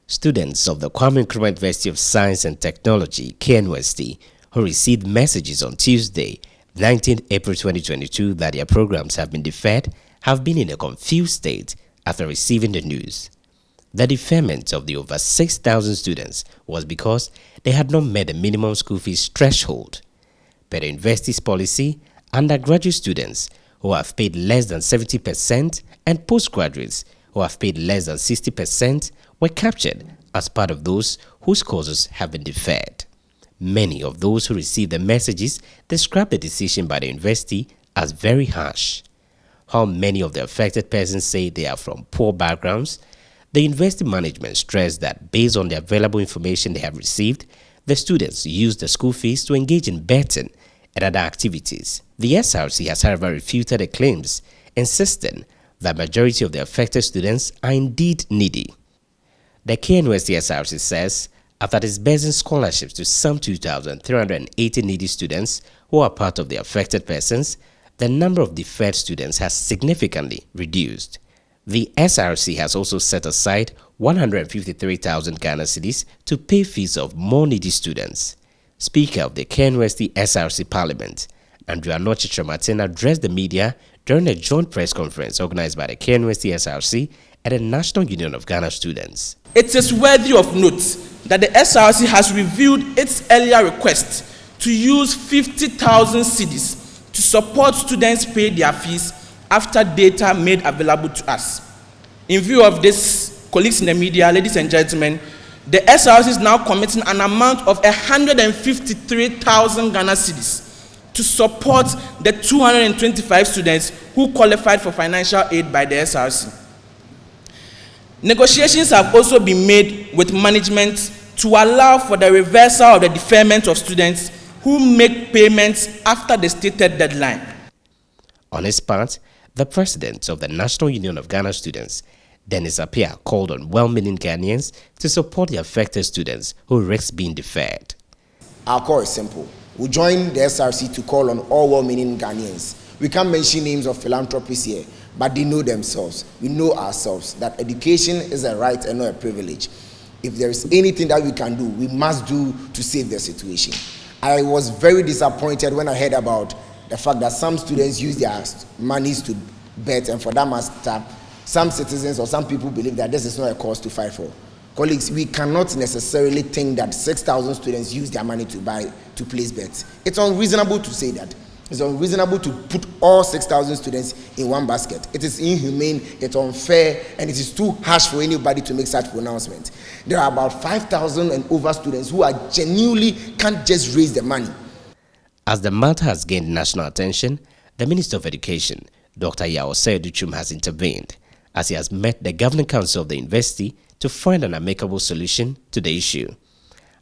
Students of the Kwame Nkrumah University of Science and Technology, KNUST, who received messages on Tuesday, 19 April 2022 that their programs have been deferred, have been in a confused state after receiving the news. The deferment of the over 6,000 students was because they had not met the minimum school fees threshold. Per the university's policy, undergraduate students who have paid less than 70% and postgraduates who have paid less than 60% were captured as part of those whose courses have been deferred. Many of those who received the messages described the decision by the university as very harsh. How many of the affected persons say they are from poor backgrounds, the university management stressed that based on the available information they have received, the students used the school fees to engage in betting and other activities. The SRC has however refuted the claims, insisting that majority of the affected students are indeed needy. The KNUST SRC says after disbursing scholarships to some 2,380 needy students who are part of the affected persons, the number of deferred students has significantly reduced. The SRC has also set aside 153,000 Ghana cedis to pay fees of more needy students. Speaker of the KNUST SRC Parliament, Andrew Anochitramatin, addressed the media during a joint press conference organized by the KNUST SRC and the National Union of Ghana Students. It is worthy of note that the SRC has reviewed its earlier request to use 50,000 cedis to support students pay their fees after data made available to us. In view of this, colleagues in the media, ladies and gentlemen, the SRC is now committing an amount of 153,000 Ghana cedis to support the 225 students who qualified for financial aid by the SRC. Negotiations have also been made with management to allow for the reversal of the deferment of students who make payments after the stated deadline. On his part, the president of the National Union of Ghana Students, Dennis Appiah, called on well-meaning Ghanaians to support the affected students who risk being deferred. Our call is simple. We join the SRC to call on all well-meaning Ghanaians. We can't mention names of philanthropists here, but they know themselves. We know ourselves that education is a right and not a privilege. If there is anything that we can do, we must do to save the situation. I was very disappointed when I heard about the fact that some students use their monies to bet, and for that matter, some citizens or some people believe that this is not a cause to fight for. Colleagues, we cannot necessarily think that 6,000 students use their money to place bets. It's unreasonable to say that. It's unreasonable to put all 6,000 students in one basket. It is inhumane, it's unfair, and it is too harsh for anybody to make such pronouncements. There are about 5,000 and over students who are genuinely can't just raise the money. As the matter has gained national attention, the Minister of Education, Dr. Yao Seduchum, has intervened as he has met the Governing Council of the University to find an amicable solution to the issue.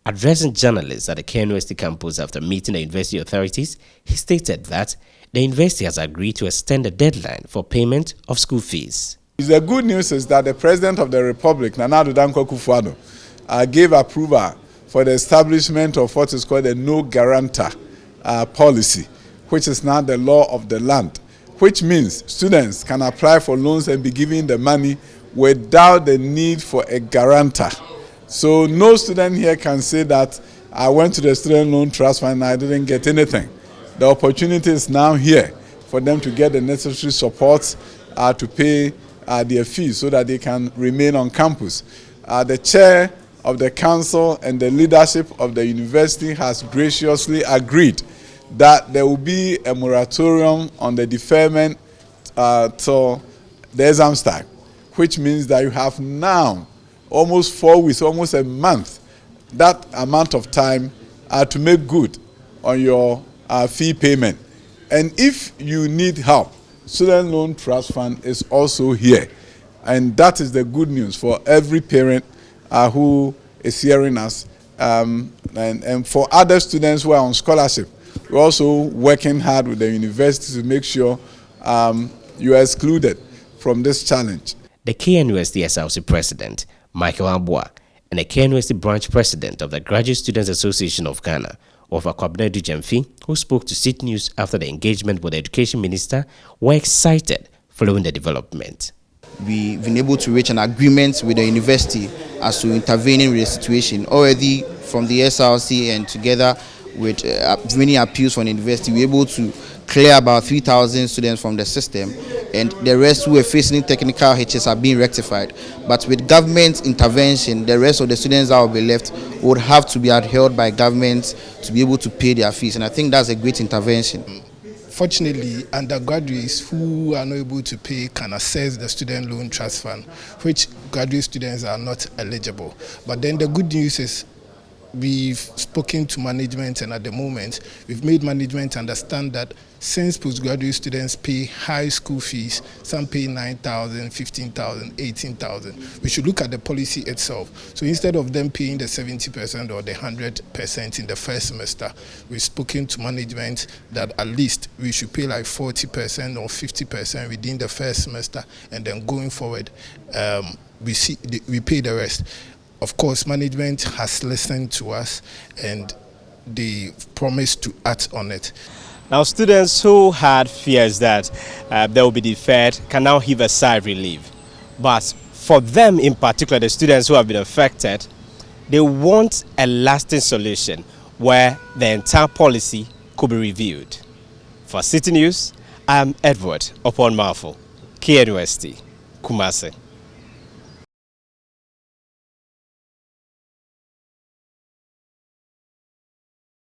Addressing journalists at the KNUST campus after meeting the university authorities, he stated that the university has agreed to extend the deadline for payment of school fees. The good news is that the President of the Republic, Nana Addo Dankwa Akufo-Addo, gave approval for the establishment of what is called a no guarantor policy, which is now the law of the land, which means students can apply for loans and be given the money without the need for a guarantor. So no student here can say that I went to the student loan trust fund and I didn't get anything. The opportunity is now here for them to get the necessary support to pay their fees so that they can remain on campus. The chair of the council and the leadership of the university has graciously agreed that there will be a moratorium on the deferment till the exam start, which means that you have now almost 4 weeks, almost a month, that amount of time to make good on your fee payment. And if you need help, Student Loan Trust Fund is also here. And that is the good news for every parent who is hearing us. And for other students who are on scholarship, we're also working hard with the university to make sure you are excluded from this challenge. The KNUST SRC President, Michael Abua, and the KNUST Branch President of the Graduate Students Association of Ghana, Kwabena Dujemfi, who spoke to Citi News after the engagement with the Education Minister, were excited following the development. We've been able to reach an agreement with the university as to intervening with the situation. Already from the SRC and together with many appeals from the university, we were able to clear about 3,000 students from the system, and the rest who were facing technical hitches are being rectified. But with government intervention, the rest of the students that will be left would have to be upheld by government to be able to pay their fees, and I think that's a great intervention. Fortunately, undergraduates who are not able to pay can access the student loan trust fund, which graduate students are not eligible. But then the good news is we've spoken to management, and at the moment we've made management understand that since postgraduate students pay high school fees, some pay 9,000, 15,000, 18,000, we should look at the policy itself. So instead of them paying the 70% or the 100% in the first semester, we've spoken to management that at least we should pay like 40% or 50% within the first semester, and then going forward we pay the rest. Of course, management has listened to us and they promised to act on it. Now, students who had fears that they will be deferred can now heave a sigh of relief. But for them in particular, the students who have been affected, they want a lasting solution where the entire policy could be reviewed. For Citi News, I'm Edward Oponmafo, KNUST, Kumasi.